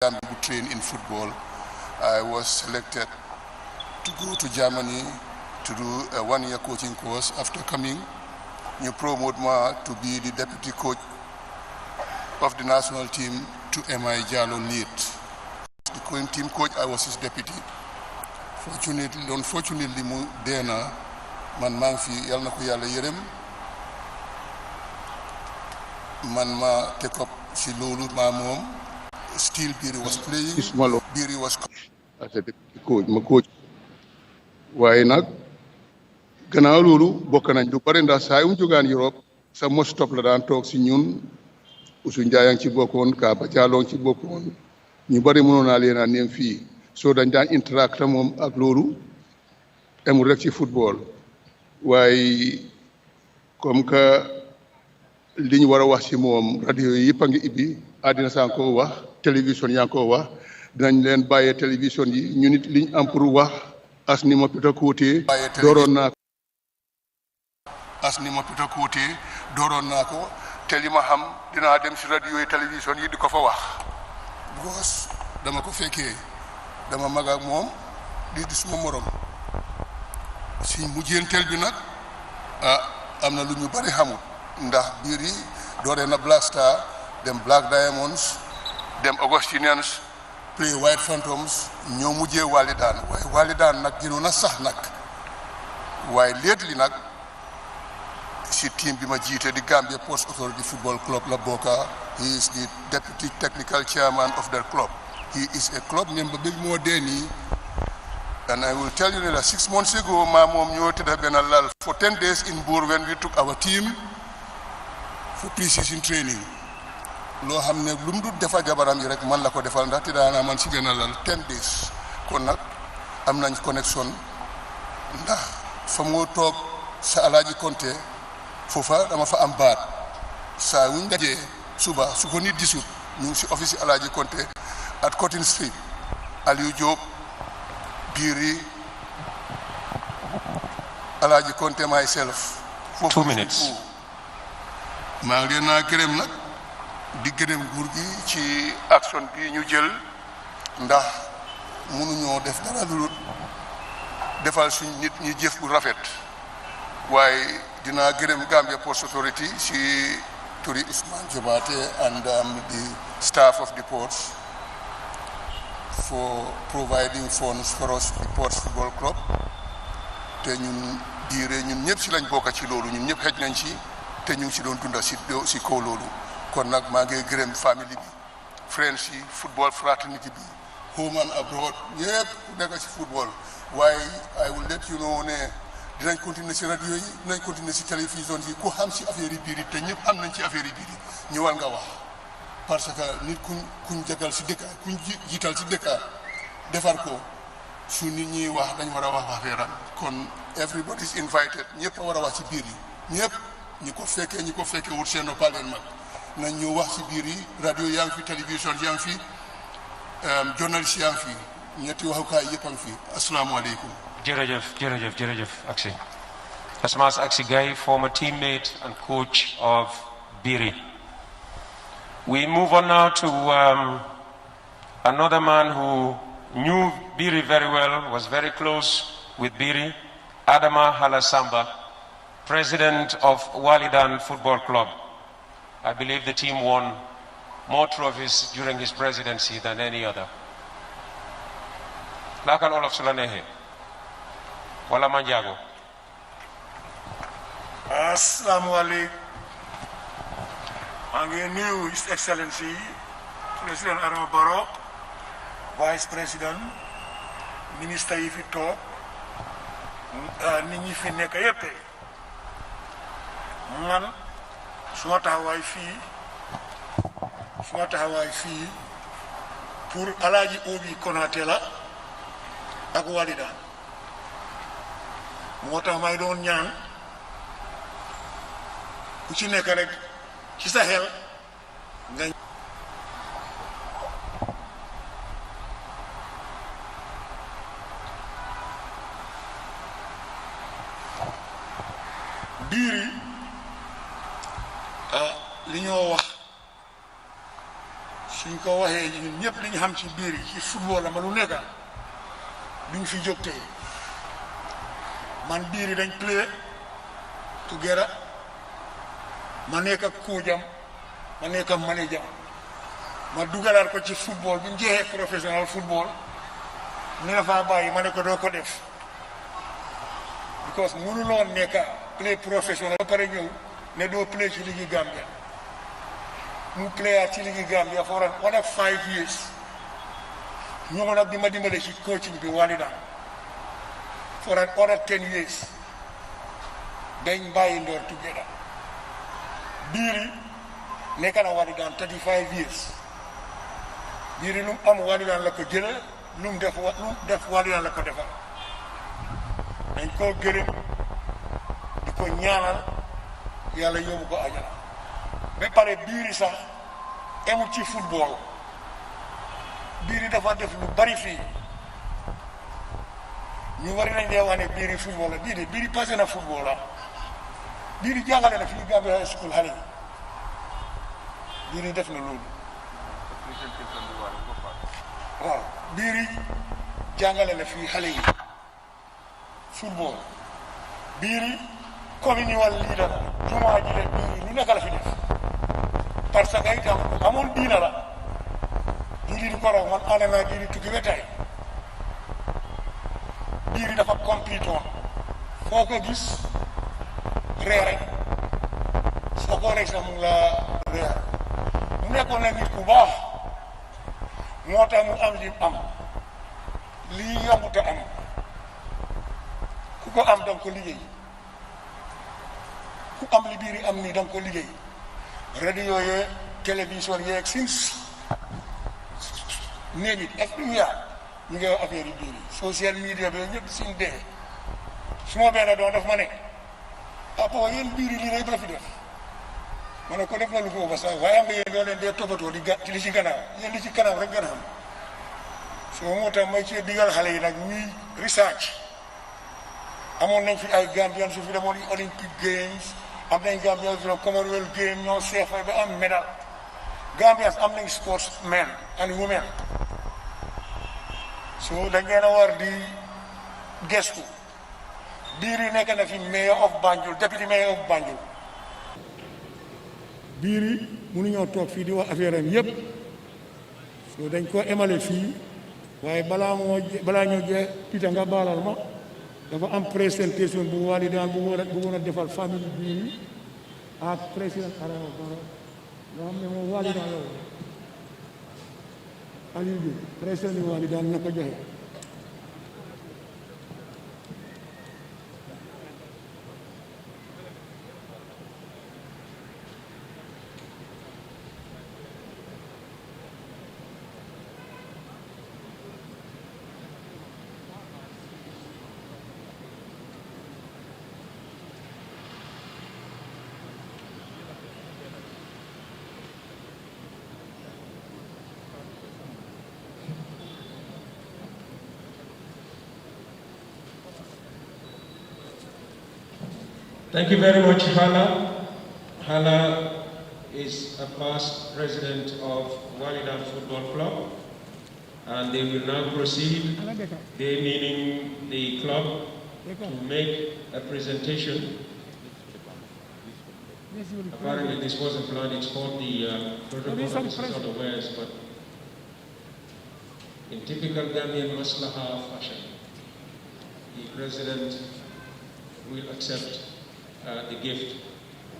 Gambia to train in football. I was selected to go to Germany to do a one-year coaching course. After coming, you promote me to be the deputy coach of the national team to MI Jallo lead. The current team coach, I was his deputy. Unfortunately, mu deena man maa ngi fi yal na ko yàlla yërëm man ma take up si loolu maa moom still Biri was playing. Biri was as a deputy coach ma coach waaye nag gannaaw loolu bokk nañ lu bari ndax saa yu mu jógaan Europe sa mos top la daan toog si ñun Usu Njaay ci bokkoon Kaaba Jallo ci bokkoon ñu bari mënoon naa leen a neem fii soo dañ daan interact moom ak loolu amul rek ci football waaye comme que li ñu war a wax ci moom rajo yi yëpp a ngi ibbi àddina saa ko wax télévision yaa ngi ko wax dinañ leen bàyyee télévision yi ñu nit liñ am pour wax as ni ma pita kuutee dooroon naa ko te li ma xam dinaa dem ci rajo yi télévision yi di ko fa wax because dama ko fekkee dama mag ak moom di suma morom si mujjenteel bi nag am na lu ñu bari xamul ndax Biri dooree na Black Star dem Black Diamonds dem Augustinians play White Phantoms ñoo mujjee Walidaan waaye Walidaan nag gënoon na sax nag waaye lately nag si team bi ma jiite di Gambia Ports Authority Football Club la bokka. He is the deputy technical chairman of that club. He is a club member big more than me. And I will tell you that 6 months ago, my mom knew to have been allowed for 10 days in Boer when we took our team for pre-season training. Lo hamne lumdu defa jabaram yi rek man la ko defal ndax ti daana man ci gëna lal 10 days kon nak am nañ connection ndax fa mo tok sa Alaaji Konte fofa dama fa am baat sa wuñ dajé suba su ko nit disut ñu ci office Alaaji Konte at Cotton Street Aliou Diop Biri Alaaji Konte myself 2 minutes ma ngi na gërëm nak di gërëm nguur gi ci action bi ñu jël ndax mënuñoo def dara lu defal suñ nit ñi jëf bu rafet waaye dinaa gërëm Gambia Ports Authority ci turi Ousmane Jobaate and the staff of the ports for providing funds for us the Ports Football Club te ñun diire ñun ñëpp ci lañ bokk ci loolu ñun ñëpp xej nañ ci te ñu ci doon dunda ci kaw loolu kon nag maa ngi gërëm family bi friends yi football fraternity bi home and abroad yëpp ku nekk ci football waaye I will let you know ne dinañ continuer ci radio yi dinañ continuer ci télévision yi ku xam ci affaire yi biir te ñëpp am nañ ci affaire yi biir ñëwal nga wax parce que nit kuñ jagal ci dëkk kuñ jiital ci dëkk defar ko su nit ñi wax dañ war a wax affaire am kon everybody is invited ñëpp a war a wax ci biir yi ñëpp ñi ko fekkee wut seen paleen mag nañ ñu wax ci biir yi radio yaa ngi fi télévision yaa ngi fi journaliste yaa ngi fi ñetti waxukaay yëpp a ngi fi asalaamaaleykum. jërëjëf Aksi Asmas Aksi Gueye, former teammate and coach of Biri. We move on now to another man who knew Biri very well, was very close with Biri, Adama Halasamba, president of Walidan Football Club. I believe the team won more trophies during his presidency than any other. Lakal Olaf Sulanehe. Wala Manjago. Assalamu alaikum. New His Excellency President Adama Barrow, Vice President, Minister yi fi toog nit ñi fi nekk yépp man suma taxawaay fii pour Alaaji Obi Konaté la ak Walida moo tax may doon ñaan ku ci nekk rek ci sa xel nga Biri li ñoo wax suñ ko waxee ñun ñëpp li ñu xam ci biir ci football la ma lu nekk duñ fi jóg tey man biir dañ play together ma nekk ak coacham ma nekk ak manager ma dugalaat ko ci football bi ñu jeexee professionnel football ni la faa bàyyi ma ne ko doo ko def because mënuloo nekk play professionnel ba pare ñëw ne doo play ci ligi Gambia mu playaat ci ligi Gambia for another 5 years ñoo nag di ma dimbale ci coaching bi Walidan for another 10 years dañ bàyyi ndoor together biiri nekk na Walidan 35 years biiri lu mu am Walidan la ko jëlee lu mu def Walidan la ko defal dañ koo gërëm di ko ñaanal yàlla yóbbu ko ajana ba pare biiri sax emu ci football biiri dafa def lu bari fii ñu wari nañ dee wax ne biiri football la biiri passé na football la biiri jàngale na fii Gambia High School xale yi biiri def na loolu waaw biiri jàngale na fii xale yi football biiri communal leader jumaa ji de biiri lu nekk la fi def parce que itam amoon diina la biiri di ko raw man ànd naa biiri tukki ba tey biiri dafa complete woon foo ko gis reere soo ko rek sax mu la reer mu nekkoon na nit ku baax moo tax mu am li am lii yombute am ku ko am danga ko liggéey ku am li biiri am nii danga ko liggéey radio yeeg télévision yeeg since name it everywhere ñu ngi wax affaire yi biiri social media bi ñëpp suñ dee su ma benn doon daf ma ne papa yéen biiri lii rek la fi def ma ne ko def na lu ko ba sax waaye am nga yéen doo leen dee toppatoo ci li ci gannaaw yéen li ci kanam rek gën a xam soo moo tax may ci digal xale yi nag ñuy research amoon nañ fi ay Gambian su fi demoon Olympic Games am nañ Gambian su Commonwealth Games ñoo seefay ba am medal Gambians am nañ sportsmen and women so dañ leen a war di gestu biiri nekk na fi mayor of Banjul deputy mayor of Banjul biiri mënuñoo toog fii di wax affaire am yëpp so dañ ko emale fii waaye balaa ñoo jeex pita nga baalal ma dafa am présentation bu Walidan bu war a defal famille biiri ak président Adama Barrow nga xam ne moom Walidan la woon Aliou bi président Walidan na ko joxe Thank you very much, Hala. Hala is a past president of Walidan Football Club, and they will now proceed, they meaning the club, to make a presentation. Apparently this wasn't planned, it's called the protocol officers of the wares, but in typical Gambian Maslaha fashion, the president will accept the gift.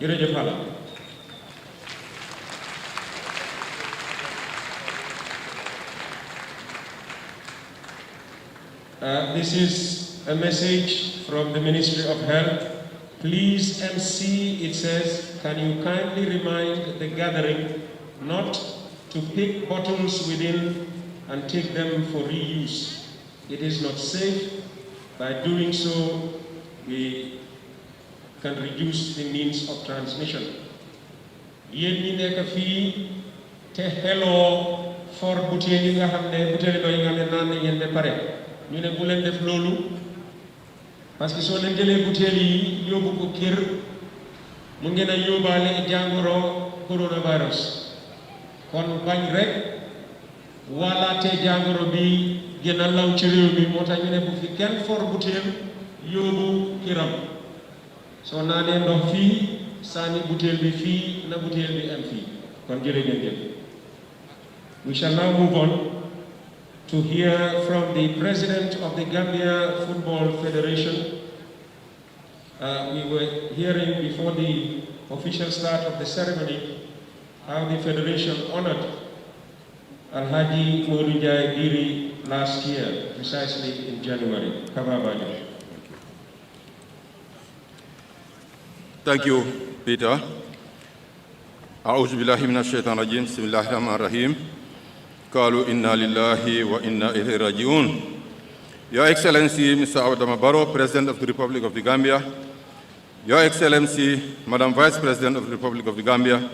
Jërëjëf Hala. This is a message from the Ministry of Health. Please MC, it says, can you kindly remind the gathering not to pick bottles within and take them for reuse. It is not safe. By doing so, we can reduce the means of transmission. Yéen ñi nekk fii te hello for butéel yi nga xam ne butéel yi nga xam ne naan nañ leen ba pare ñu ne bu leen def loolu parce que soo leen jëlee butéel yi yóbbu ko kër mu ngeen a yóbbaale jàngoro coronavirus kon bañ rek walaate jàngoro bi gën a law ci réew mi moo tax ñu ne bu fi kenn for butéel yóbbu kiram soo naanee ndox fii sànni butéel bi fii na butéel bi am fii kon jërë ngeen jëf. We shall now move on to hear from the President of the Gambia Football Federation. We were hearing before the official start of the ceremony how the Federation honored Alh Momodou Njie last year, precisely in January. Thank you, Peter. أعوذ بالله من الشيطان الرجيم بسم الله الرحمن الرحيم قالوا إنا لله وإنا إليه راجعون. Your Excellency Mr. Adama Barrow, President of the Republic of the Gambia, Your Excellency Madam Vice President of the Republic of the Gambia,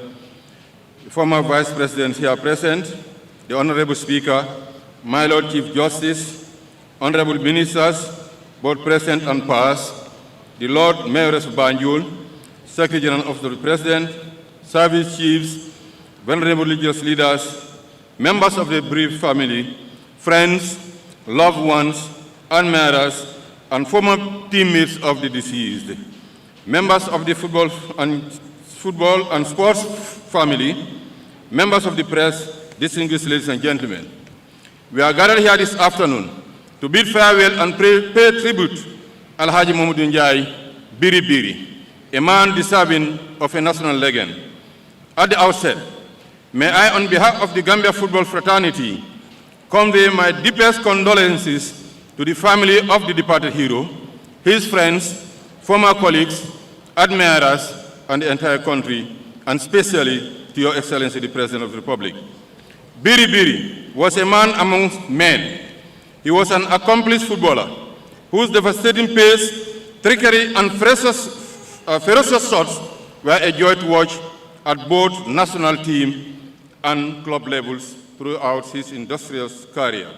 the former Vice President here present, the Honorable Speaker, my Lord Chief Justice, Honorable Ministers, both present and past, the Lord Mayoress of Banjul, Secretary General of the President, Service Chiefs, venerable religious leaders, members of the bereaved family, friends, loved ones, admirers, and former teammates of the deceased, members of the football and sports family, members of the press, distinguished ladies and gentlemen. We are gathered here this afternoon to bid farewell and pay tribute to Alh Momodou Njie, Biri Biri, a man deserving of a national legend. At the outset, may I, on behalf of the Gambia football fraternity, convey my deepest condolences to the family of the departed hero, his friends, former colleagues, admirers, and the entire country, and especially to Your Excellency, the President of the Republic. Biri Biri was a man amongst men. He was an accomplished footballer whose devastating pace, trickery, and ferocious shots were a joy to watch at both national team and club levels throughout his illustrious career.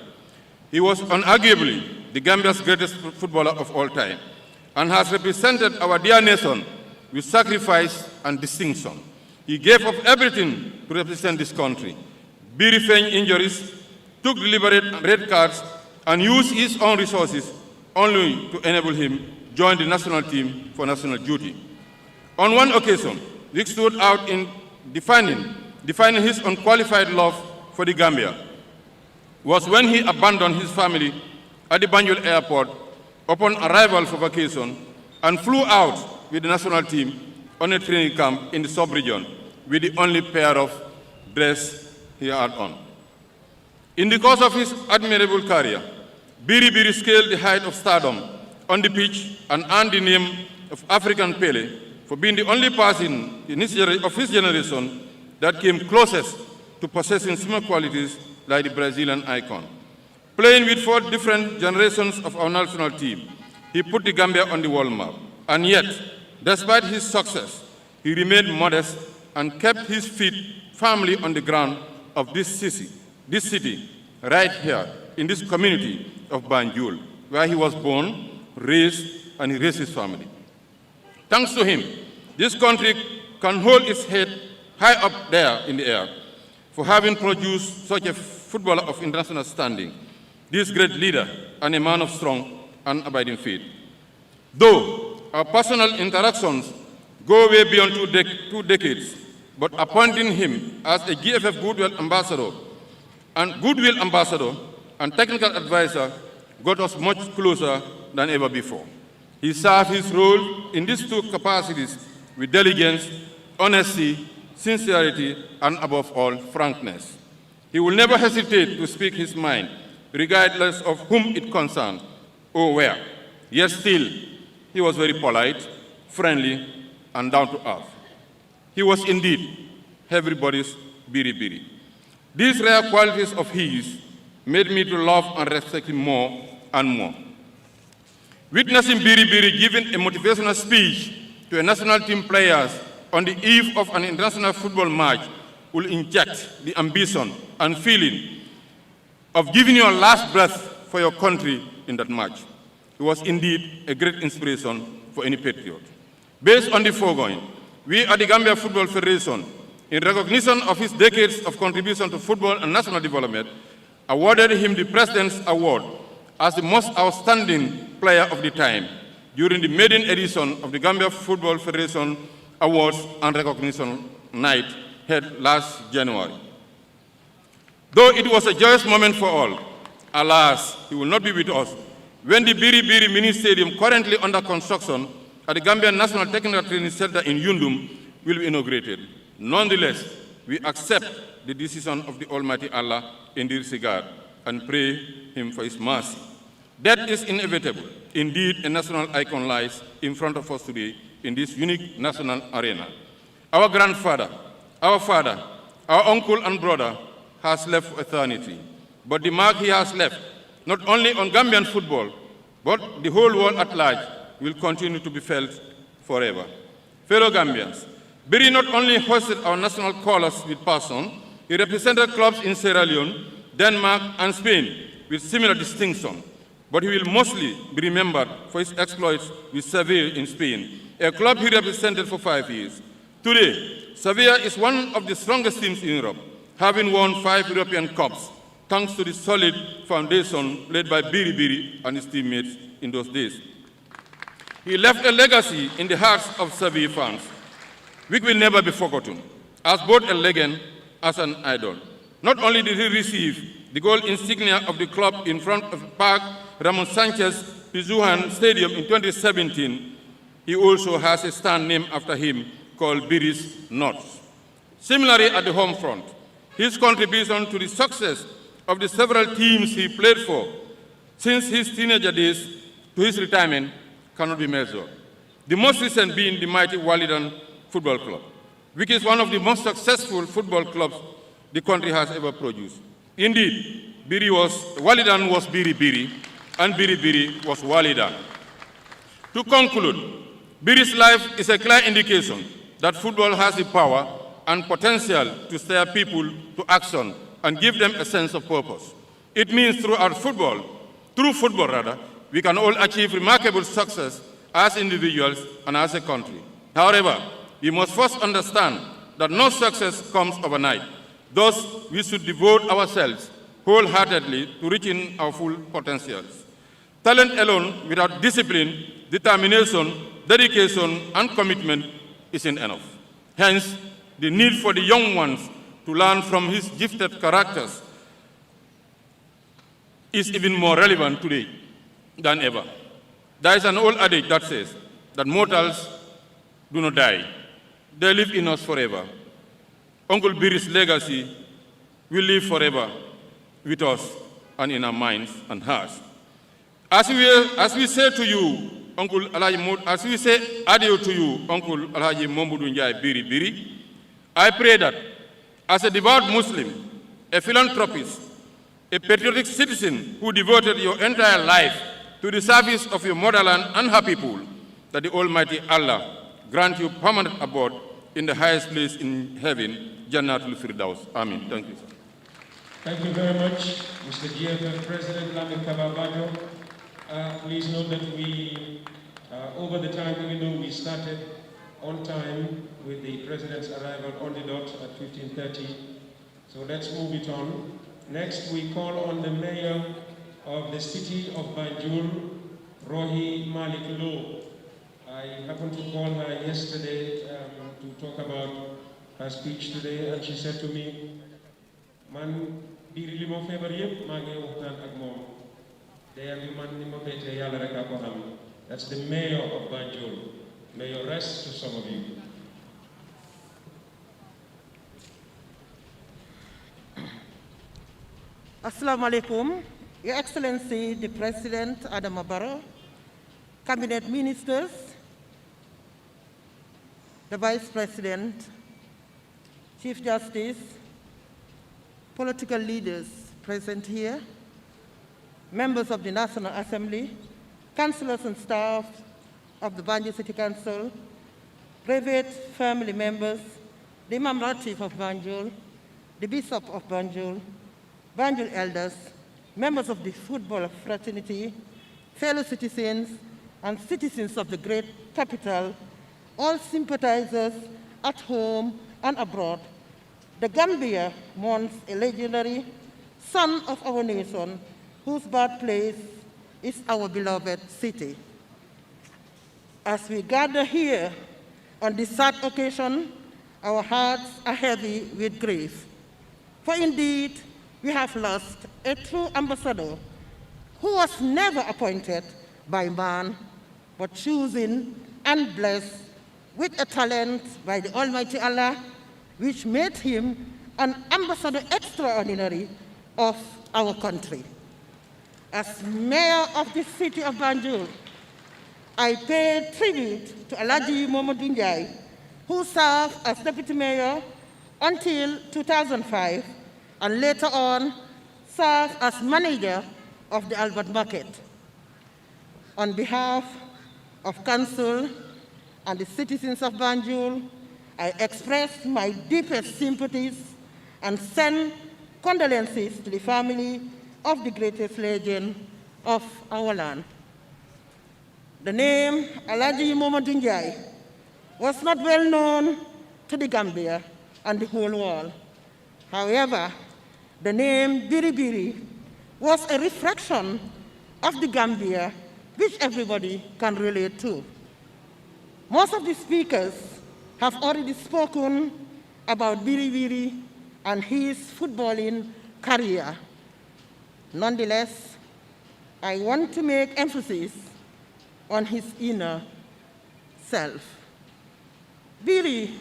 He was unarguably the Gambia's greatest footballer of all time and has represented our dear nation with sacrifice and distinction. He gave up everything to represent this country. Biri feigned injuries, took deliberate red cards, and used his own resources only to enable him to join the national team for national duty. On one occasion, Rick stood out in defining his unqualified love for the Gambia was when he abandoned his family at the Banjul airport upon arrival for vacation and flew out with the national team on a training camp in the sub-region with the only pair of dress he had on. In the course of his admirable career, Biri Biri scaled the height of stardom on the pitch and earned the name of African Pele for being the only person of his generation that came closest to possessing similar qualities like the Brazilian icon. Playing with 4 different generations of our national team, he put the Gambia on the world map. And yet, despite his success, he remained modest and kept his feet firmly on the ground of this city, right here in this community of Banjul, where he was born, raised, and he raised his family. Thanks to him, this country can hold its head high up there in the air for having produced such a footballer of international standing, this great leader and a man of strong and abiding faith. Though our personal interactions go way beyond 2 decades, but appointing him as a GFF Goodwill Ambassador and technical advisor got us much closer than ever before. He served his role in these 2 capacities with diligence, honesty, sincerity, and above all, frankness. He will never hesitate to speak his mind, regardless of whom it concerns or where. Yet still, he was very polite, friendly, and down to earth. He was indeed everybody's Biri Biri. These rare qualities of his made me to love and respect him more and more. Witnessing Biri Biri giving a motivational speech to a national team players on the eve of an international football match will inject the ambition and feeling of giving your last breath for your country in that match. It was indeed a great inspiration for any patriot. Based on the foregoing, we at the Gambia Football Federation, in recognition of his decades of contribution to football and national development, awarded him the President's Award as the most outstanding player of the time during the maiden edition of the Gambia Football Federation Awards and Recognition Night held last January. Though it was a joyous moment for all, alas, he will not be with us when the Biri Biri Mini Stadium, currently under construction at the Gambia National Technical Training Center in Yundum, will be inaugurated. Nonetheless, we accept the decision of the Almighty Allah in this regard and pray him for his mercy. Death is inevitable. Indeed, a national icon lies in front of us today in this unique national arena. Our grandfather, our father, our uncle and brother has left for eternity. But the mark he has left, not only on Gambian football, but the whole world at large, will continue to be felt forever. Fellow Gambians, Biri not only hosted our national colors with passion, he represented clubs in Sierra Leone, Denmark, and Spain with similar distinction. But he will mostly be remembered for his exploits with Sevilla in Spain, a club he represented for 5 years. Today, Sevilla is one of the strongest teams in Europe, having won 5 European Cups, thanks to the solid foundation led by Biri Biri and his teammates in those days. He left a legacy in the hearts of Sevilla fans, which will never be forgotten, as both a legend as an idol. Not only did he receive the gold insignia of the club in front of Park Ramon Sanchez Pizjuan Stadium in 2017, he also has a stand named after him called Biri's Knots. Similarly, at the home front, his contribution to the success of the several teams he played for since his teenager days to his retirement cannot be measured. The most recent being the mighty Walidan Football Club, which is one of the most successful football clubs the country has ever produced. Indeed, Walidan was Biri Biri, and Biri Biri was Walidan. To conclude, Biri's life is a clear indication that football has the power and potential to stir people to action and give them a sense of purpose. It means through football, we can all achieve remarkable success as individuals and as a country. However, we must first understand that no success comes overnight. Thus, we should devote ourselves wholeheartedly to reaching our full potentials. Talent alone, without discipline, determination, dedication, and commitment, isn't enough. Hence, the need for the young ones to learn from his gifted characters is even more relevant today than ever. There is an old adage that says that mortals do not die. They live in us forever. Uncle Biri's legacy will live forever with us and in our minds and hearts. As we say to you, Uncle as we say adieu to you, Uncle Alh Momodou Njie Biri Biri, I pray that as a devout Muslim, a philanthropist, a patriotic citizen who devoted your entire life to the service of your motherland and her people, that the Almighty Allah grant you permanent abode in the highest place in heaven, Jannatul Firdaus. Amen. Thank you, sir. Thank you very much, Mr. GFF President Lamin Kababajo. Please note that we, over the time, even though we started on time with the President's arrival on the dot at 15:30, so let's move it on. Next, we call on the Mayor of the city of Banjul, Rohi Malik Lo. I happened to call her yesterday to talk about her speech today, and she said to me, "Man, biri li mo febar yeb ma ngi waxtan ak mom. Day bi man ni mo bete yalla rek ko xam." That's the Mayor of Banjul. May your rest to some of you. Assalamu alaikum. Your Excellency, the President, Adama Barrow, Cabinet Ministers, the Vice President, Chief Justice, political leaders present here, members of the National Assembly, councillors and staff of the Banjul City Council, private family members, the Imam Ratib of Banjul, the Bishop of Banjul, Banjul elders, members of the football fraternity, fellow citizens, and citizens of the great capital, all sympathizers at home and abroad. The Gambia mourns a legendary son of our nation, whose birthplace is our beloved city. As we gather here on this sad occasion, our hearts are heavy with grief. For indeed, we have lost a true ambassador who was never appointed by man, but chosen and blessed with a talent by the Almighty Allah, which made him an ambassador extraordinary of our country. As mayor of the city of Banjul, I pay tribute to Alh Momodou Njie, who served as deputy mayor until 2005, and later on served as manager of the Albert Market. On behalf of council and the citizens of Banjul, I express my deepest sympathies and send condolences to the family of the greatest legend of our land. The name Alh Momodou Njie was not well known to the Gambia and the whole world. However, the name Biri Biri was a reflection of the Gambia which everybody can relate to. Most of the speakers have already spoken about Biri Biri and his footballing career. Nonetheless, I want to make emphasis on his inner self. Biri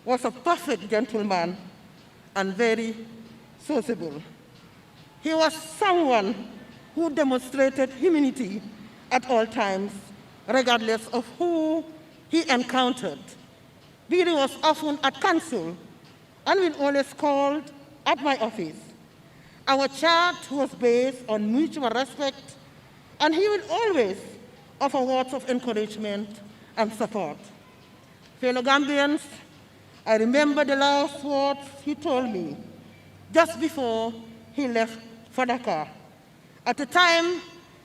was a perfect gentleman and very sociable. He was someone who demonstrated humility at all times, regardless of who he encountered. Biri was often at council and will always called at my office. Our chat was based on mutual respect, and he will always offer words of encouragement and support. Fellow Gambians, I remember the last words he told me just before he left for Dakar, at a time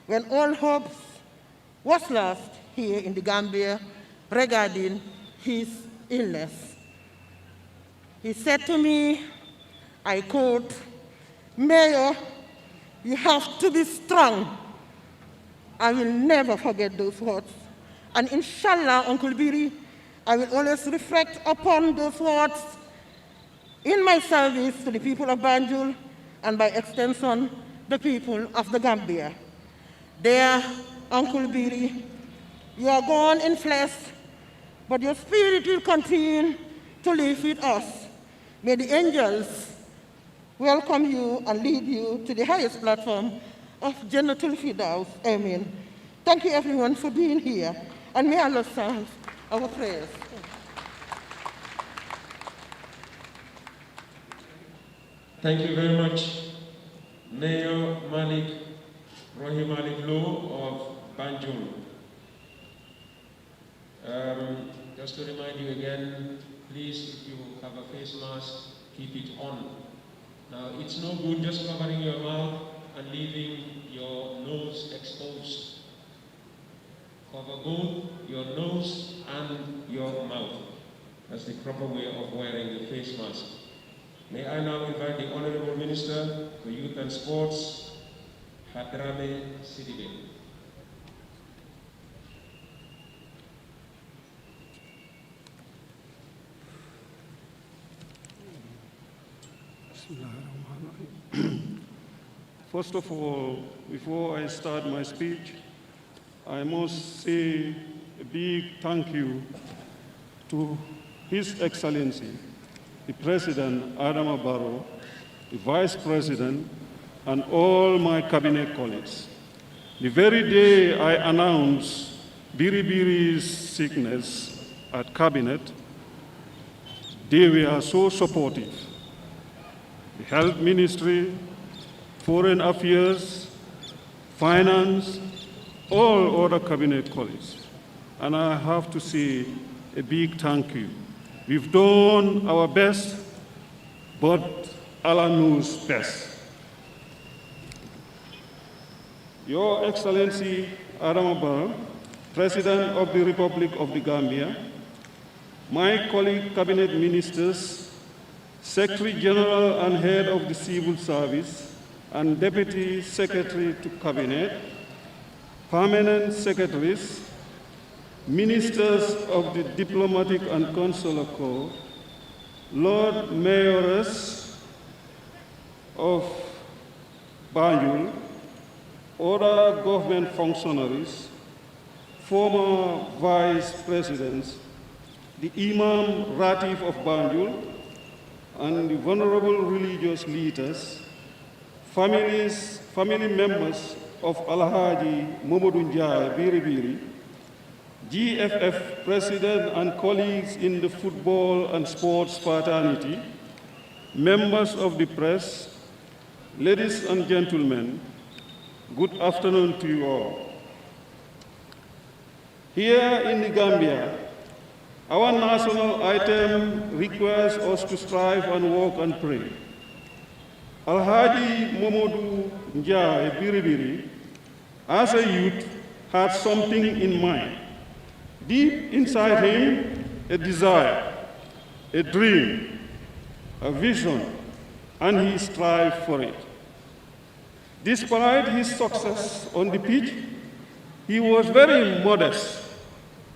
when all hopes was lost here in the Gambia regarding his illness. He said to me, I quote, "Mayor, you have to be strong." I will never forget those words. And inshallah, Uncle Biri, I will always reflect upon those words in my service to the people of Banjul and by extension, the people of the Gambia. Dear Uncle Biri, you are gone in flesh, but your spirit will continue to live with us. May the angels welcome you and lead you to the highest platform of Jannatul Firdaus. Amen. Thank you everyone for being here, and may Allah serve our prayers. Thank you very much, Mayor Rohim Malik Low of Banjul. Just to remind you again, please, if you have a face mask, keep it on. Now, it's no good just covering your mouth and leaving your nose exposed. Cover both your nose and your mouth. That's the proper way of wearing the face mask. May I now invite the Honorable Minister for Youth and Sports, Hadrame Sidibe. First of all, before I start my speech, I must say a big thank you to His Excellency, the President, Adama Barrow, the Vice President, and all my cabinet colleagues. The very day I announced Biri Biri's sickness at cabinet, they were so supportive. The Health Ministry, Foreign Affairs, Finance, all other cabinet colleagues. And I have to say a big thank you. We've done our best, but Allah knows best. Your Excellency Adama Barrow, President of the Republic of the Gambia, my colleague cabinet ministers, Secretary General and Head of the Civil Service, and Deputy Secretary to Cabinet, permanent secretaries, ministers of the Diplomatic and Consular Corps, Lord Mayors of Banjul, other government functionaries, former vice presidents, the Imam Ratif of Banjul, and the vulnerable religious leaders, family members of Alh Momodou Njie Biri, GFF president and colleagues in the football and sports fraternity, members of the press, ladies and gentlemen, good afternoon to you all. Here in the Gambia, our national item requires us to strive and work and pray. Alh Momodou Njie Biri, as a youth, had something in mind. Deep inside him, a desire, a dream, a vision, and he strived for it. Despite his success on the pitch, he was very modest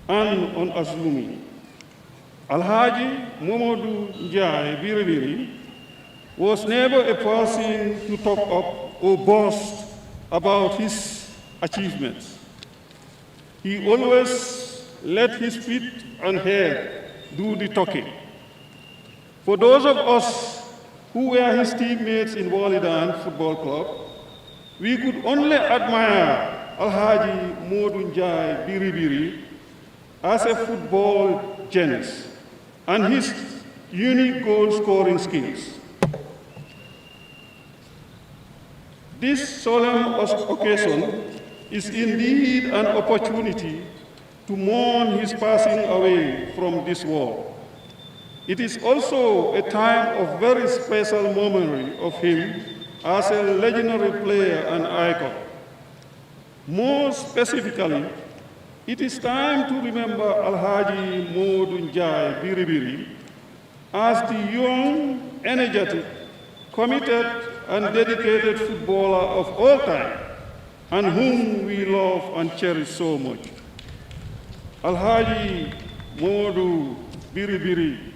and unassuming. Alh Momodou Njie Biri was never a person to talk up or boast about his achievements. He always let his feet and head do the talking. For those of us who were his teammates in Walidan Football Club, we could only admire Alh Momodou Njie Biri as a football genius and his unique goal-scoring skills. This solemn occasion is indeed an opportunity to mourn his passing away from this world. It is also a time of very special memory of him as a legendary player and icon. More specifically, it is time to remember Alh Momodou Njie Biri as the young, energetic, committed, and dedicated footballer of all time, and whom we love and cherish so much. Alh Momodou Biri,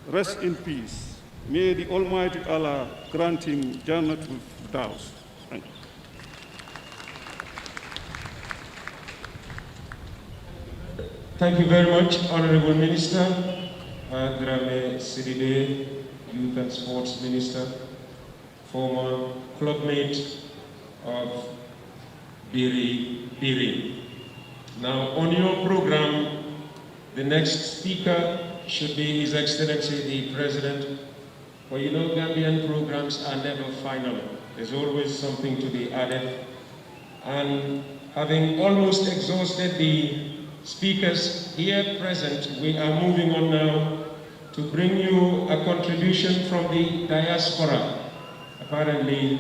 rest in peace. May the Almighty Allah grant him Jannatul Firdaus. Thank you. Thank you very much, Honorable Minister, Drame Sidibe, Youth and Sports Minister, former clubmate of Biri. Now, on your program, the next speaker should be His Excellency the President. But you know, Gambian programs are never final. There's always something to be added. And having almost exhausted the speakers here present, we are moving on now to bring you a contribution from the diaspora. Apparently,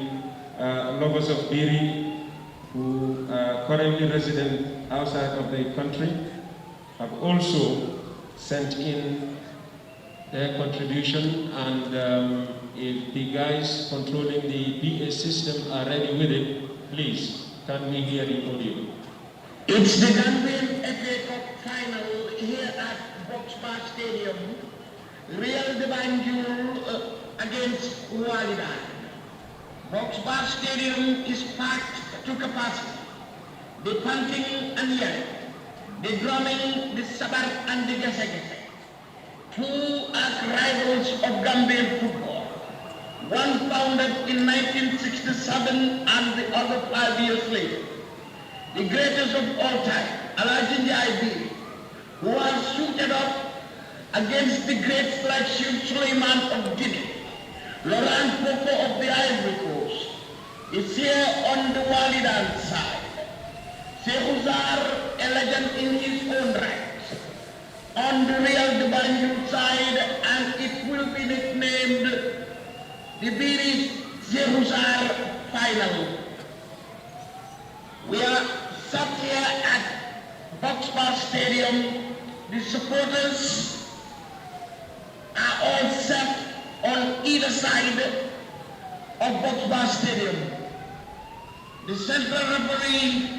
lovers of Biri who are currently resident outside of the country have also sent in their contribution, and if the guys controlling the PA system are ready with it, please, can we hear the audio? It's the Gambian FA Cup final here at Boxbar Stadium. Real de Banjul against Walidan. Boxbar Stadium is packed to capacity. The punting and yelling, the drumming, the sabar and the gesegese. Two arch rivals of Gambian football. One founded in 1967 and the other 5 years later. The greatest of all time, Alh Njie, who has suited up against the great flagship Suleiman of Guinea. Laurent Popo of the Ivory Coast is here on the Walidan side. Sehouzar, a legend in his own right, on the Real de Banjul side, and it will be nicknamed the Biri Sehouzar final. We are sat here at Boxbar Stadium. The supporters are all set on either side, of Boxbar Stadium. The central referee,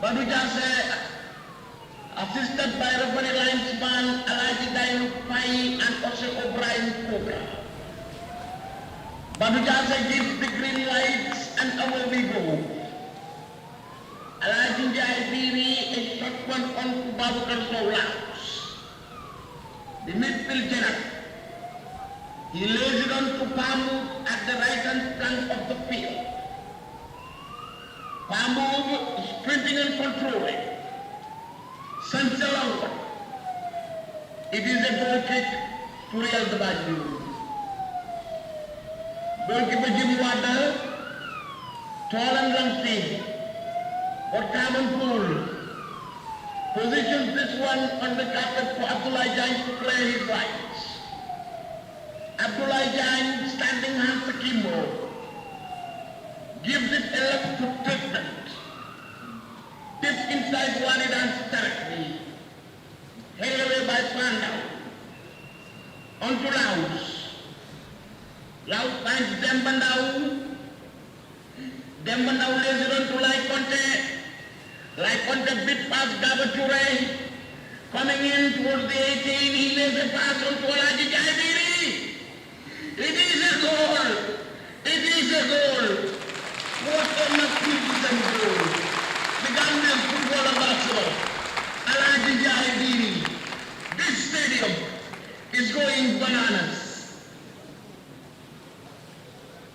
Badu Jase, assisted by referee linesman Alaji Dainu Pai and Ose O'Brien Cobra. Badu Jase gives the green lights and away we go. Alh Njie is shot one on Babakar Soulaus. The midfield general. He lays it on to Pamu at the right-hand flank of the field. Pamu sprinting and controlling. Sanchalango. It is a goal kick to Real de Banjul. Goalkeeper Jim Wada, tall and long-feet. But Cameron Poole positions this one on the carpet for Abdullah Jain to play his rights. Abdullah Jain, standing hands akimbo, gives it a left foot treatment. Tip inside Walidan's territory. Held away by Spandau. On to Laos. Laos finds Dembandau. Dembandau lays it on to Lai Conte. Lai Conte bit past Gabature. Coming in towards the 18, he lays a pass on to Alaji Jaibiri. It is a goal. It is a goal. What a magnificent goal. The Gambian football ambassador, Alaji Jaibiri. This stadium is going bananas.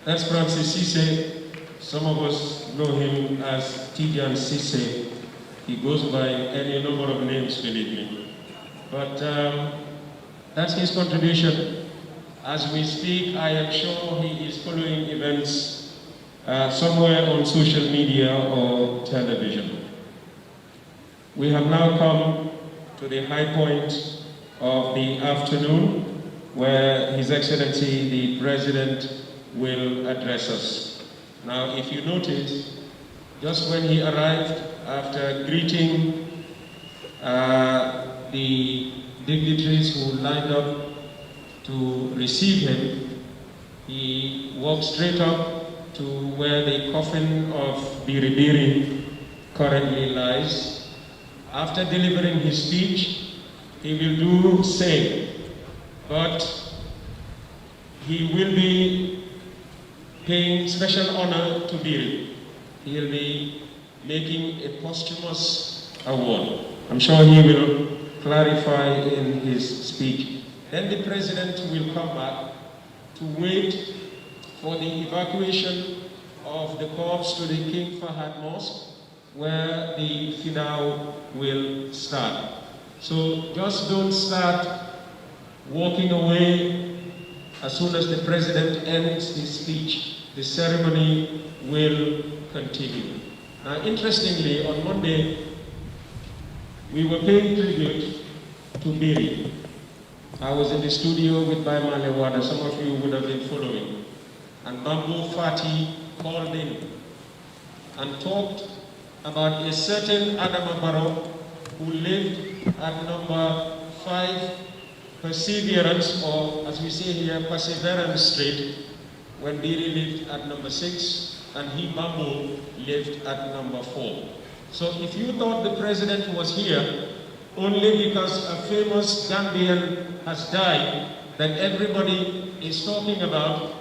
That's Francis Cisse. Some of us know him as Tidian Cisse. He goes by any number of names, believe me. But that's his contribution. As we speak, I am sure he is following events somewhere on social media or television. We have now come to the high point of the afternoon where His Excellency the President will address us. Now, if you notice, just when he arrived, after greeting the dignitaries who lined up to receive him, he walked straight up to where the coffin of Biribiri currently lies. After delivering his speech, he will do the same, but he will be paying special honor to Biri. He will be making a posthumous award. I'm sure he will clarify in his speech. Then the President will come back to wait for the evacuation of the corpse to the King Fahad Mosque, where the finale will start. So just don't start walking away as soon as the President ends his speech. The ceremony will continue. Now, interestingly, on Monday, we were paying tribute to Biri. I was in the studio with Baimale Wada, some of you would have been following. And Bambo Fati called in and talked about a certain Adama Barrow who lived at number 5 Perseverance, or as we say here, Perseverance Street, when Biri lived at number 6 and he, Bambo, lived at number 4. So if you thought the President was here only because a famous Gambian has died that everybody is talking about,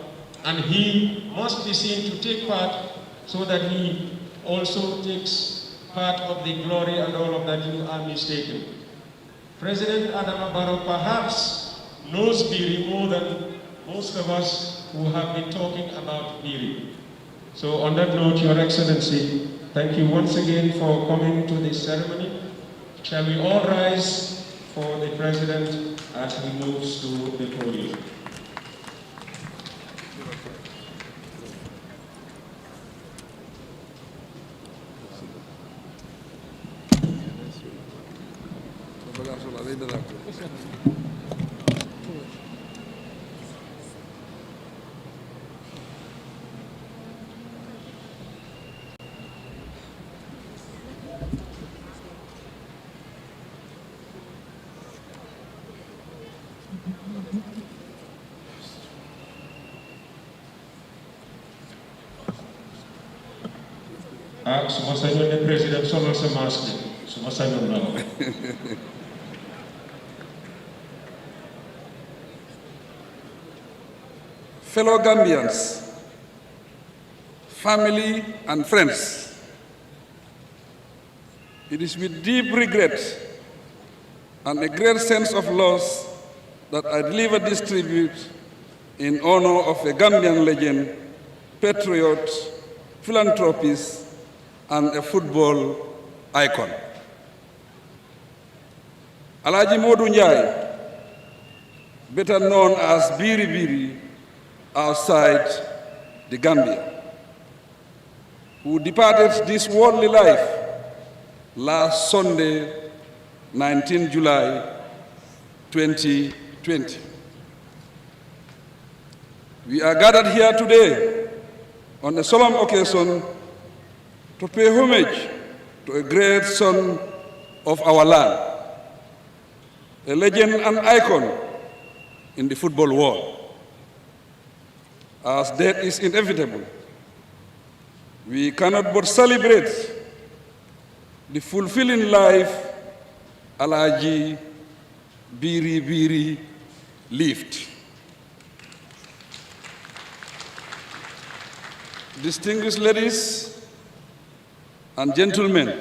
and he must be seen to take part so that he also takes part of the glory and all of that, you are mistaken. President Adama Barrow perhaps knows Biri more than most of us who have been talking about Biri. So on that note, Your Excellency, thank you once again for coming to this ceremony. Shall we all rise for the President as he moves to the podium? Ah, suma sañoon ne président solal sa masque suma sañoon na ko. Fellow Gambians, family and friends, it is with deep regret and a great sense of loss that I deliver this tribute in honor of a Gambian legend, patriot, philanthropist, and a football icon. Alh Momodou Njie, better known as Biri Biri outside the Gambia, who departed this worldly life last Sunday, 19 July 2020. We are gathered here today on a solemn occasion to pay homage to a great son of our land, a legend and icon in the football world. As death is inevitable, we cannot but celebrate the fulfilling life Alhaji Biri Biri lived. Distinguished ladies and gentlemen,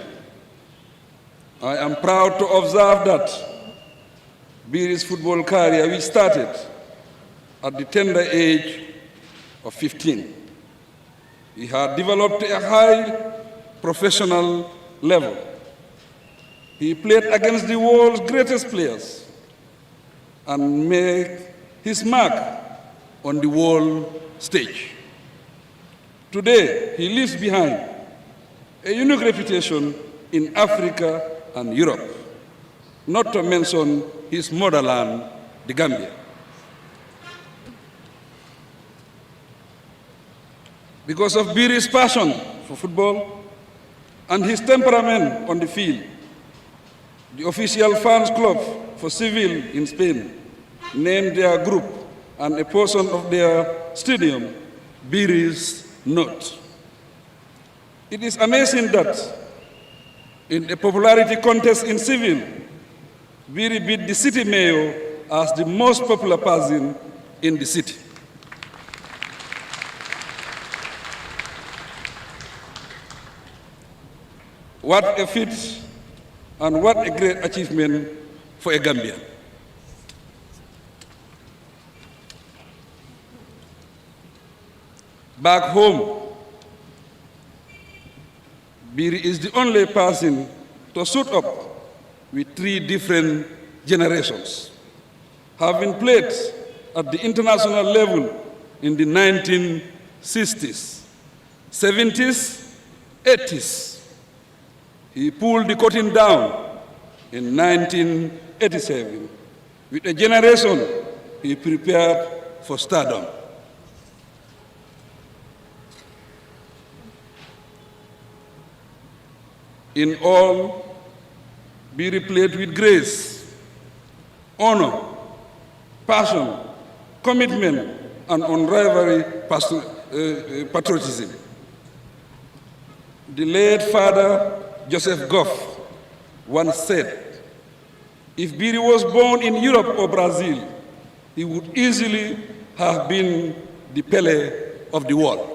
I am proud to observe that Biri's football career, which started at the tender age of 15, he had developed a high professional level. He played against the world's greatest players and made his mark on the world stage. Today, he leaves behind a unique reputation in Africa and Europe, not to mention his motherland, the Gambia. Because of Biri's passion for football and his temperament on the field, the official fans club for Seville in Spain named their group and a portion of their stadium Biri's Note. It is amazing that in a popularity contest in Seville, Biri beat the city mayor as the most popular person in the city. What a feat and what a great achievement for a Gambian. Back home, Biri is the only person to suit up with 3 different generations, having played at the international level in the 1960s, 70s, 80s. He pulled the curtain down in 1987 with a generation he prepared for stardom. In all, Biri played with grace, honor, passion, commitment, and unrivaled patriotism. The late father, Joseph Goff, once said, if Biri was born in Europe or Brazil, he would easily have been the Pele of the world.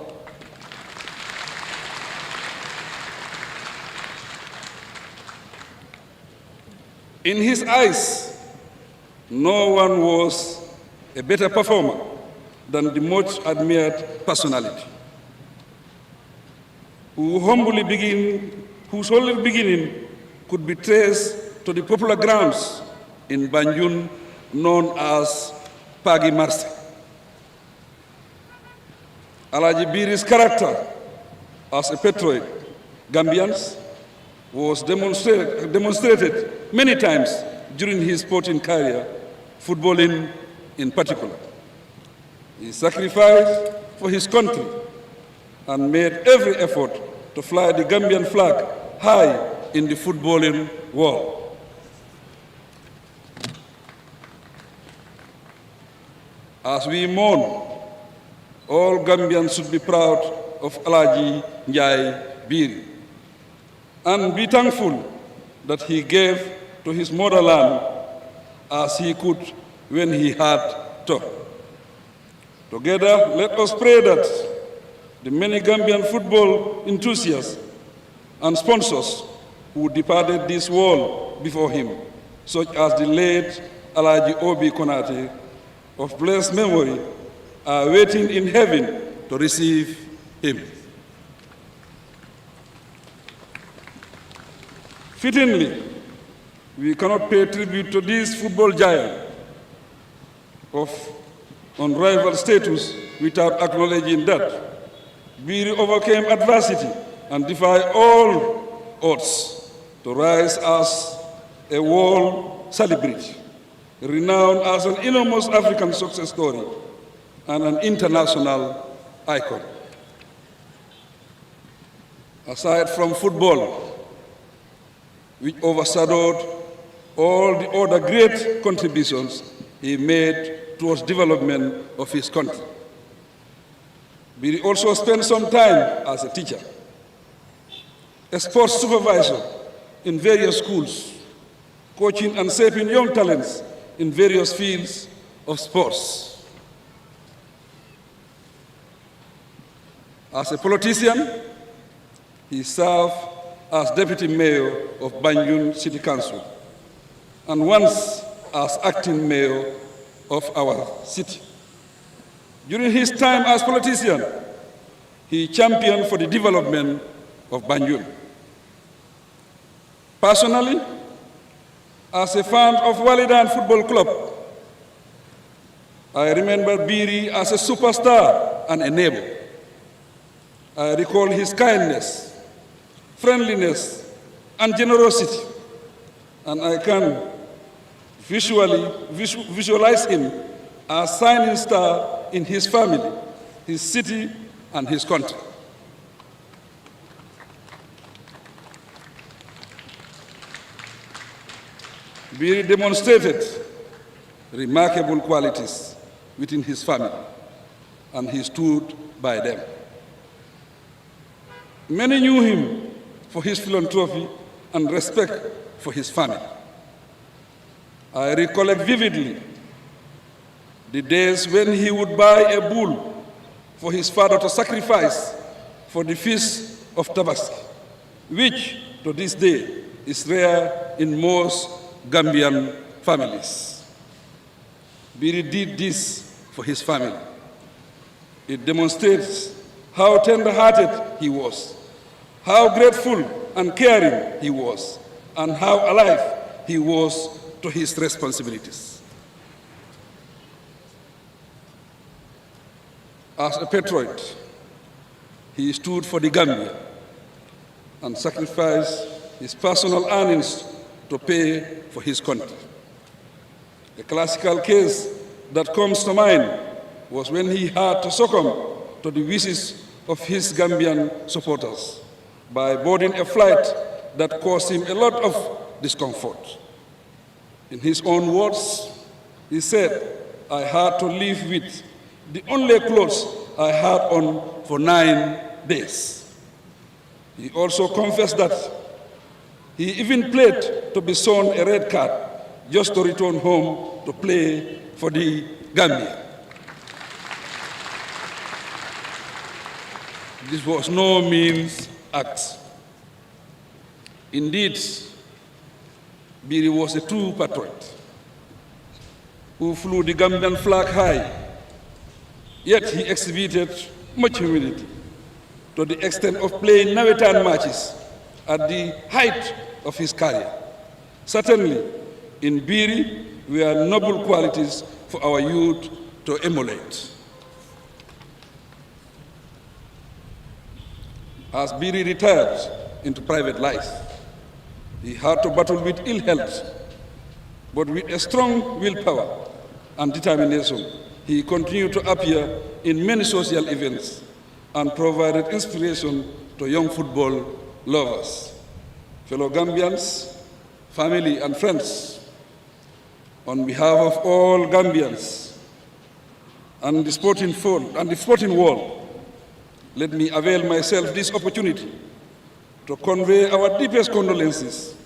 In his eyes, no one was a better performer than the much admired personality, whose humble beginning could be traced to the popular grounds in Banjul known as Pagi Marse. Alhaji Biri's character as a patriot, Gambians, was demonstrated many times during his sporting career, footballing in particular. He sacrificed for his country and made every effort to fly the Gambian flag high in the footballing world. As we mourn, all Gambians should be proud of Alhaji Njie Biri, and be thankful that he gave to his motherland as he could when he had to. Together, let us pray that the many Gambian football enthusiasts and sponsors who departed this world before him, such as the late Alhaji Obi Konate, of blessed memory, are waiting in heaven to receive him. Fittingly, we cannot pay tribute to this football giant of unrivaled status without acknowledging that Biri overcame adversity and defied all odds to rise as a world celebrity, renowned as an enormous African success story and an international icon. Aside from football, which overshadowed all the other great contributions he made towards development of his country, Biri also spent some time as a teacher, a sports supervisor in various schools, coaching and shaping young talents in various fields of sports. As a politician, he served as deputy mayor of Banjul City Council and once as acting mayor of our city. During his time as politician, he championed for the development of Banjul. Personally, as a fan of Walidan Football Club, I remember Biri as a superstar and a neighbor. I recall his kindness, friendliness, and generosity, and I can visualize him as shining star in his family, his city, and his country. Biri demonstrated remarkable qualities within his family, and he stood by them. Many knew him for his philanthropy and respect for his family. I recollect vividly the days when he would buy a bull for his father to sacrifice for the feast of Tabaski, which to this day is rare in most Gambian families. Biri did this for his family. It demonstrates how tender-hearted he was, how grateful and caring he was, and how alive he was to his responsibilities. As a patriot, he stood for the Gambia and sacrificed his personal earnings to pay for his country. A classical case that comes to mind was when he had to succumb to the wishes of his Gambian supporters by boarding a flight that caused him a lot of discomfort. In his own words, he said, "I had to live with the only clothes I had on for 9 days." He also confessed that he even played to be shown a red card just to return home to play for the Gambia. This was no mean act. Indeed, Biri was a true patriot who flew the Gambian flag high, yet he exhibited much humility to the extent of playing Nawetan matches at the height of his career. Certainly, in Biri, were noble qualities for our youth to emulate. As Biri retired into private life, he had to battle with ill health, but with a strong willpower and determination, he continued to appear in many social events and provided inspiration to young football lovers. Fellow Gambians, family and friends, on behalf of all Gambians and the sporting world, let me avail myself this opportunity to convey our deepest condolences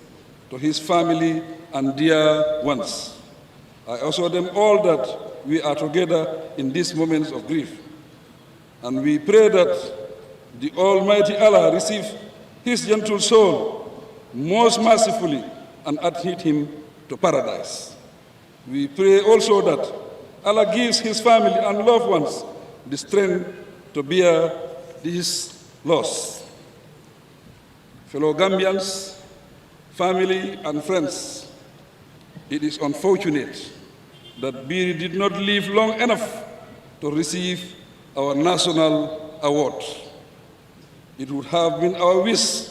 to his family and dear ones. I assure them all that we are together in these moments of grief. And we pray that the Almighty Allah receive his gentle soul most mercifully and admit him to paradise. We pray also that Allah gives his family and loved ones the strength to bear this loss. Fellow Gambians, family and friends, it is unfortunate that Biri did not live long enough to receive our national award. It would have been our wish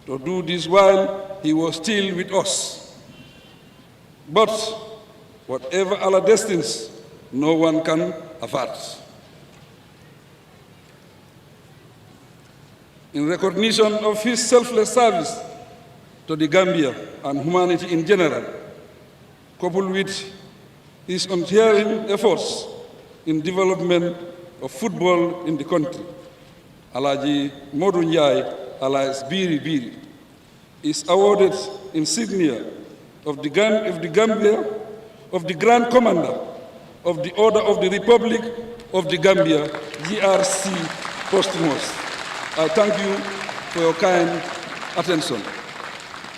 to do this while he was still with us. But whatever Allah destines, no one can avert. In recognition of his selfless service to the Gambia and humanity in general, coupled with his untiring efforts in development of football in the country, Alh Momodou Njie, alias Biri, is awarded insignia of the Gambia, of the Grand Commander of the Order of the Republic of the Gambia, GRC posthumous. I thank you for your kind attention.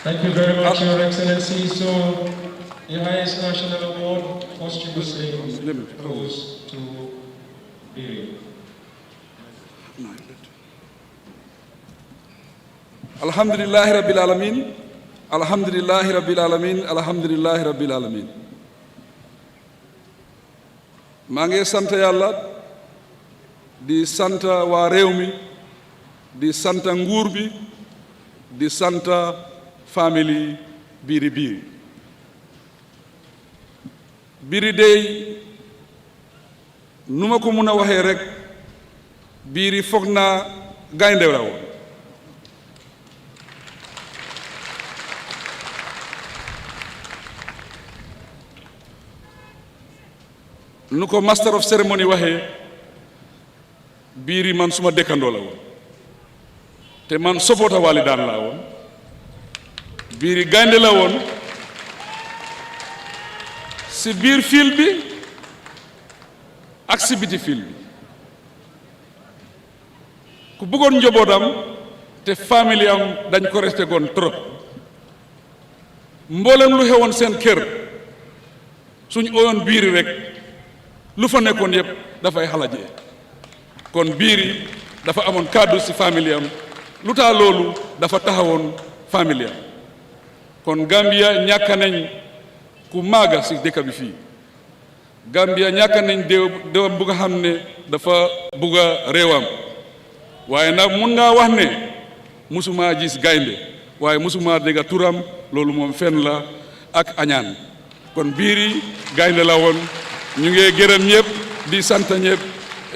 Thank you very much, Your Excellency. So, the highest national award posthumously goes to Biri. Alhamdulillahi Rabbil Alamin, Alhamdulillahi Rabbil Alamin, Alhamdulillahi Rabbil Alamin. maa ngi sant Yàlla di sant waa réew mi di sant nguur bi di sant famille Biri dey nu ma ko mën a waxee rek Biri foog naa gaynde la woon nu ko master of ceremony waxee Biri man suma dëkkandoo la woon te man supporter Walidaan laa woon Biri gaynde la woon si biir fiil bi ak si biti fiil bi ku bëggoon njobootam te famille am dañ ko resté goon trop mboolem lu xewoon seen kër suñ oyoon Biri rek lu fa nekkoon yëpp dafay xalajee kon Biri dafa amoon kàddu si famille am lu tax loolu dafa taxawoon famille am kon Gambia ñàkk nañ ku maaga si dëkk bi fii Gambia ñàkk nañ déwam bu nga xam ne dafa bugg a réewam waaye nag mun ngaa wax ne musuma gis gaynde waaye musuma dégg turam loolu moom fen la ak añaan kon Biri gaynde la woon ñu ngi gërëm ñëpp di sant ñëpp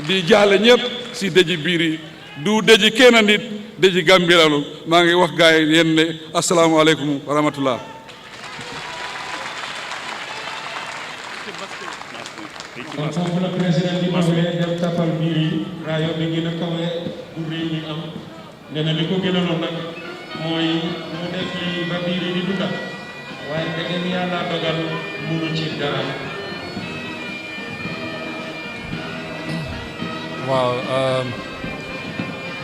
di jaale ñëpp si dëji Biri du dëji kenn nit dëji Gambie la maa ngi wax gaay yéen ne asalaamaaleykum wa rahmatullah. kon foofu la président di mawee dem tapal Biri rajo bi gën a kawe bu réew mi am nee na li ko gënaloon nag mooy mu def li ba Biri di dunda waaye ndegem yàlla dogal munu ci dara. waaw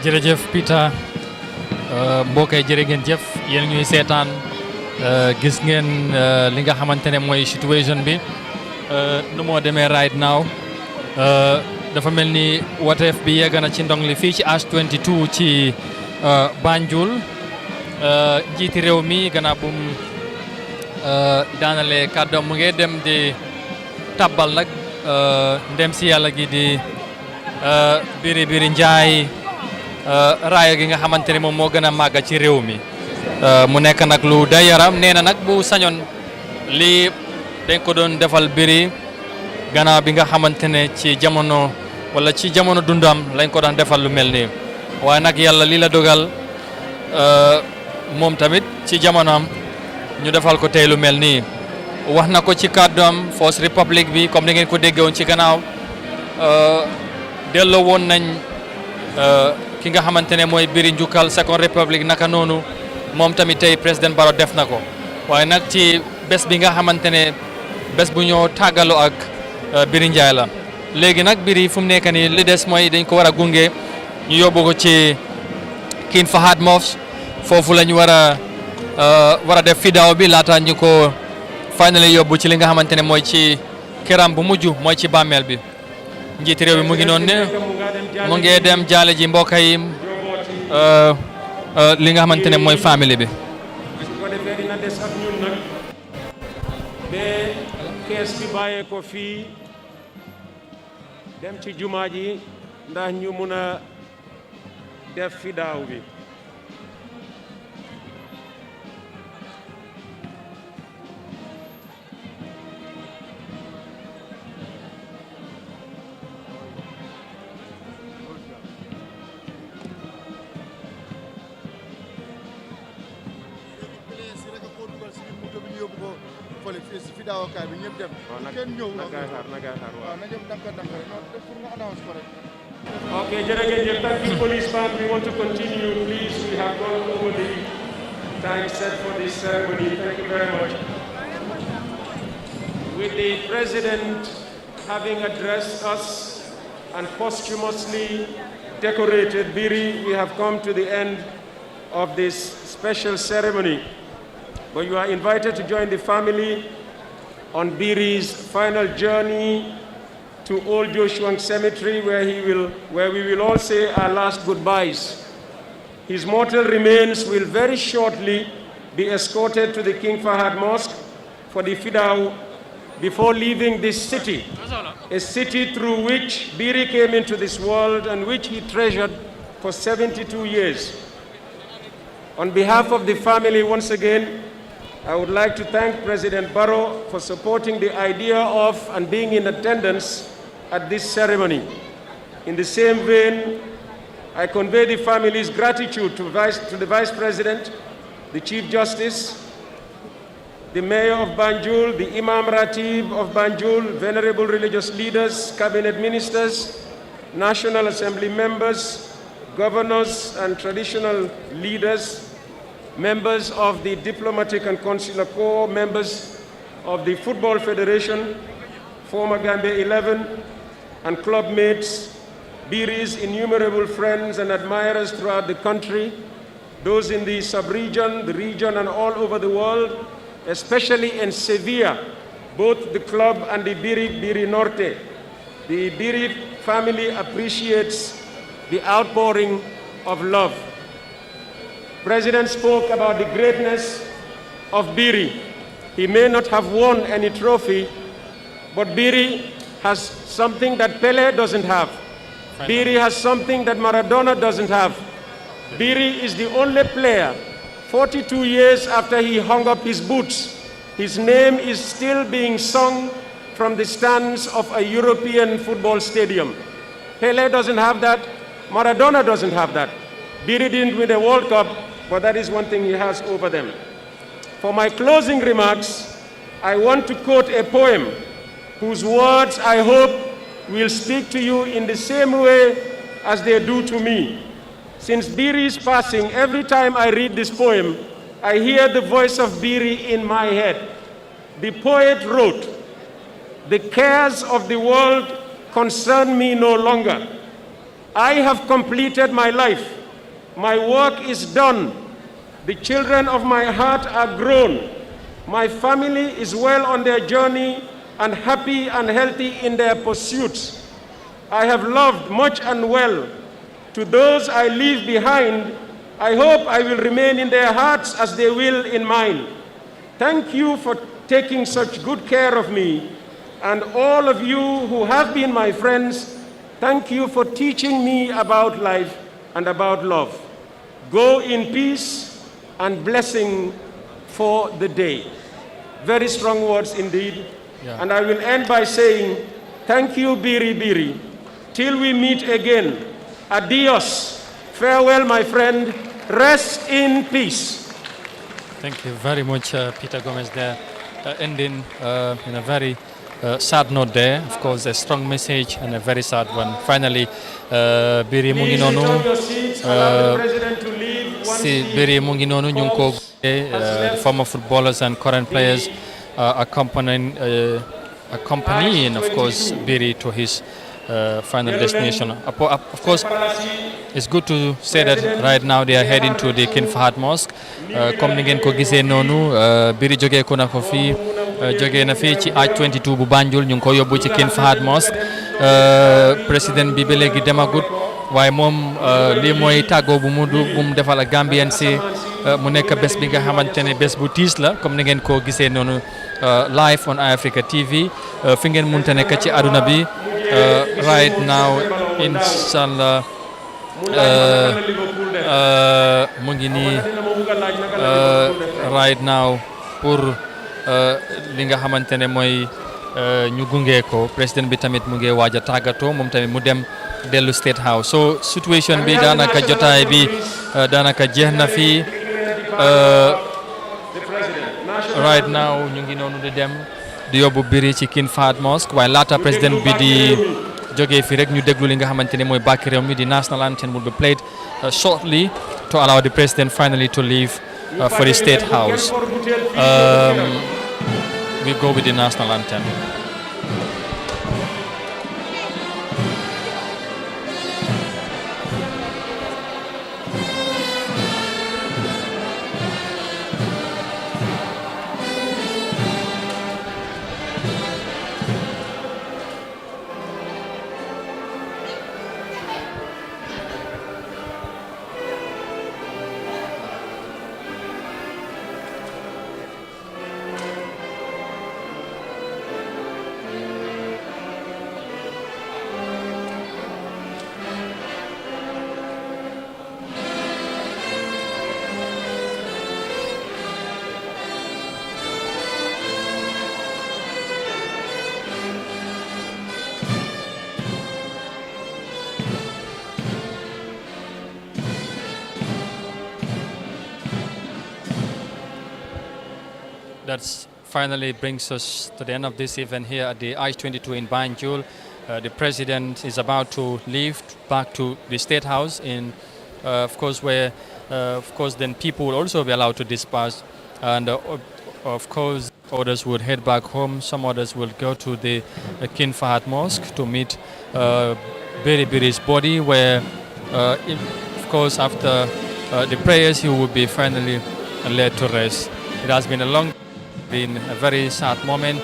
jërëjëf Peter mbokkay jërë ngeen jëf yéen ñuy seetaan gis ngeen li nga xamante ne mooy situation bi nu moo demee right now dafa mel ni wateef bi yegg na ci ndong li fii ci H22 ci Banjul njiiti réew mi gannaaw bu mu daanalee kàddoom mu ngi dem di tabbal nag ndem si yàlla gi di Biri Njie raaya gi nga xamante ne moom moo gën a màgg ci réew mi mu nekk nag lu day yaram nee na nag bu sañoon lii dañ ko doon defal Biri gannaaw bi nga xamante ne ci jamono wala ci jamono dundam lañ ko daan defal lu mel nii waaye nag yàlla lii la dogal moom tamit ci jamonoom ñu defal ko tey lu mel nii wax na ko ci kàddoom First Republic bi comme ni ngeen ko déggee woon ci gannaaw delloo woon nañ ki nga xamante ne mooy Biri Njukkal Second Republic naka noonu moom tamit tey président Barrow def na ko waaye nag ci bés bi nga xamante ne bés bu ñoo tàggaloo ak Biri Njie la léegi nag Biri fu mu nekk nii li des mooy dañ ko war a gunge ñu yóbbu ko ci King Fahad Mosque foofu la ñu war a def fidaaw bi laata ñu ko finally yóbbu ci li nga xamante ne mooy ci këram bu mujj mooy ci bàmmeel bi njiiti réew bi mu ngi noonu ne mu ngi dem jaale ji mbokk yi li nga xamante ne mooy famille bi. su ko defee dina des ak ñun nag ba kees bi bàyyee ko fii dem ci jumaa ji ndax ñu mun a def fidaaw bi. Okay, jërëjëf. Thank you, police band. We want to continue, please. We have gone over the time set for this ceremony. Thank you very much. With the president having addressed us and posthumously decorated Biri, we have come to the end of this special ceremony. But you are invited to join the family on Biri's final journey to Old Joshua Cemetery, where we will all say our last goodbyes. His mortal remains will very shortly be escorted to the King Fahad Mosque for the fidao before leaving this city, a city through which Biri came into this world and which he treasured for 72 years. On behalf of the family, once again, I would like to thank President Barrow for supporting the idea of and being in attendance at this ceremony. In the same vein, I convey the family's gratitude to the Vice President, the Chief Justice, the Mayor of Banjul, the Imam Ratib of Banjul, venerable religious leaders, cabinet ministers, National Assembly members, governors and traditional leaders, members of the Diplomatic and Consular Corps, members of the Football Federation, former Gambia 11, and club mates, Biri's innumerable friends and admirers throughout the country, those in the sub-region, the region, and all over the world, especially in Sevilla, both the club and the Biri Norte. The Biri family appreciates the outpouring of love. President spoke about the greatness of Biri. He may not have won any trophy, but Biri has something that Pele doesn't have. Biri has something that Maradona doesn't have. Biri is the only player, 42 years after he hung up his boots, his name is still being sung from the stands of a European football stadium. Pele doesn't have that. Maradona doesn't have that. Biri didn't win a World Cup, but that is one thing he has over them. For my closing remarks, I want to quote a poem whose words I hope will speak to you in the same way as they do to me. Since Biri's passing, every time I read this poem, I hear the voice of Biri in my head. The poet wrote, "The cares of the world concern me no longer. I have completed my life. My work is done. The children of my heart are grown. My family is well on their journey and happy and healthy in their pursuits. I have loved much and well. To those I leave behind, I hope I will remain in their hearts as they will in mine. Thank you for taking such good care of me, and all of you who have been my friends, thank you for teaching me about life and about love. Go in peace and blessing for the day." Very strong words indeed. Yeah. And I will end by saying, thank you, Biri Biri. Till we meet again, adios. Farewell, my friend. Rest in peace. Thank you very much, Peter Gomez, there, ending in a very sad note there. Of course, a strong message and a very sad one. Finally, Biri mu ngi noonu si Biri mu ngi noonu ñu ngi ko the former footballers and current players accompanying of course Biri to his final destination. Of course, it's good to say that right now they are heading to the King Fahd Mosque. Comme ni ngeen ko gisee noonu Biri jógee ko na ko fii jógee na fii ci Arch 22 bu Banjul ñu ngi ko yóbbu ci King Fahd Mosque. Président bi ba léegi demagut waaye moom lii mooy tàggoo bu mu defal ak Gambien si mu nekk bés bi nga xamante ne bés bu tiis la comme ni ngeen ko gisee noonu live on Africa TV fi ngeen munte nekk ci àdduna bi right now inshallah mu ngi nii right now pour li nga xamante ne mooy ñu gunge ko président bi tamit mu ngi waaj a tàggatoo moom tamit mu dem dellu State House so situation bi daanaka jotaay bi daanaka jeex na fi right now ñu ngi noonu di dem di yóbbu Biri ci King Fahd Mosque waaye laata président bi di jógee fi rek ñu déglu li nga xamante ne mooy bàkki réew mi di national anthem will be played shortly to allow the president finally to leave for the State House. We go with the national anthem. That finally brings us to the end of this event here at the Arch 22 in Banjul. The president is about to leave back to the State House in, of course, where, of course, then people will also be allowed to disperse. And, of course, others would head back home. Some others will go to the King Fahd Mosque to meet Biri's body, where, of course, after the prayers, he will be finally led to rest. It has been a very sad moment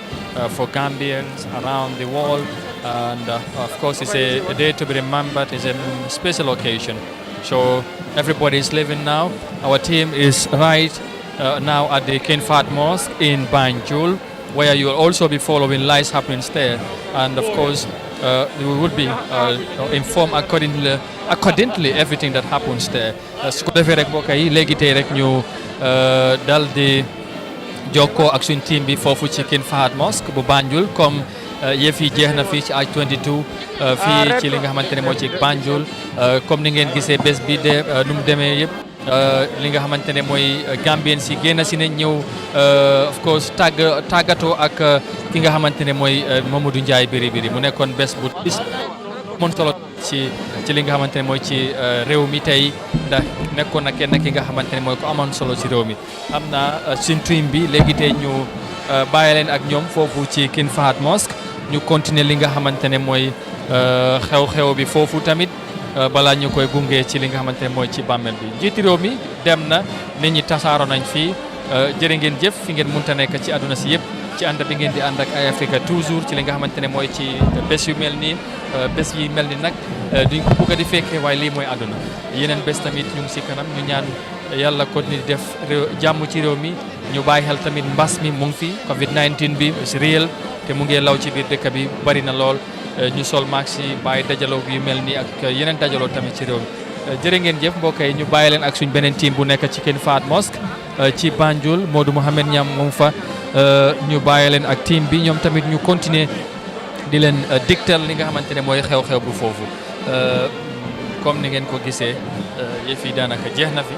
for Gambians around the world, and of course it's a day to be remembered. It's a special occasion, so everybody is leaving now. Our team is right now at the King Fahd Mosque in Banjul, where you will also be following live happenings there, and of course we will be informed accordingly everything that happens there. Su ko defee rek mbokk yi léegi tey rek ñu dal di jokkoo ak suñ team bi foofu ci King Fahd Mosque bu Banjul comme yëf yi jeex na fii ci Arch 22 fii ci li nga xamante ne moo ci Banjul comme ni ngeen gisee bés bi de nu mu demee yëpp li nga xamante ne mooy Gambien si génn si ne ñëw of course tàggatoo ak ki nga xamante ne mooy Momodou Njie Biri mu nekkoon bés bu moon solo ci li nga xamante ne mooy ci réew mi tey ndax nekkoon na kenn ki nga xamante ne mooy ko amoon solo ci réew mi am na suñ team bi léegi tey ñu bàyyi leen ak ñoom foofu ci King Fahd Mosque ñu continuer li nga xamante ne mooy xew-xew bi foofu tamit balaa ñu koy gunge ci li nga xamante ne mooy ci bàmmeel bi njiiti réew mi dem na nit ñi tasaaroo nañ fii jërë ngeen jëf fi ngeen munta nekk ci àdduna si yëpp ci ànd bi ngeen di ànd ak Eye Africa toujours ci li nga xamante ne mooy ci bés yu mel nii bés yi mel ni nag duñ ko bëgg a di fekkee waaye lii mooy àdduna yeneen bés tamit ñu ngi si kanam ñu ñaan yàlla ko ni def jàmm ci réew mi ñu bàyyi xel tamit mbas mi mu ngi fi Covid-19 bi si réel te mu ngi law ci biir dëkk bi bari na lool ñu sol max yi bàyyi dajaloo yu mel nii ak yeneen dajaloo tamit ci réew mi jërë ngeen jëf mbokk yi ñu bàyyi leen ak suñ beneen team bu nekk ci King Fahd Mosque ci Banjul Modou Mohamed Niam moom fa ñu bàyyi leen ak team bi ñoom tamit ñu continuer di leen digtal li nga xamante ne mooy xew-xew bu foofu comme ni ngeen ko gisee yëf yi daanaka jeex na fi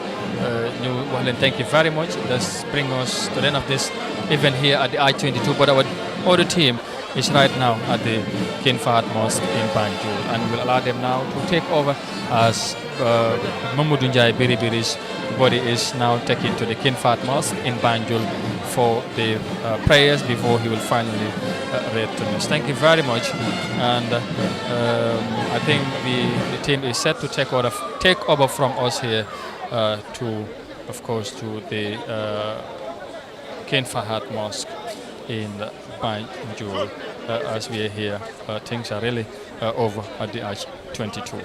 ñu wax leen thank you very much. That brings us to the end of this event here at the Arch 22. But our other team is right now at the King Fahd Mosque in Banjul, and we'll allow them now to take over as Momodou Njie Biribiri's body is now taken to the King Fahd Mosque in Banjul for the prayers before he will finally return. Thank you very much, and I think the team is set to take over from us here to, of course, to the King Fahd Mosque in Banjul. As we are here, things are really over at the Arch 22.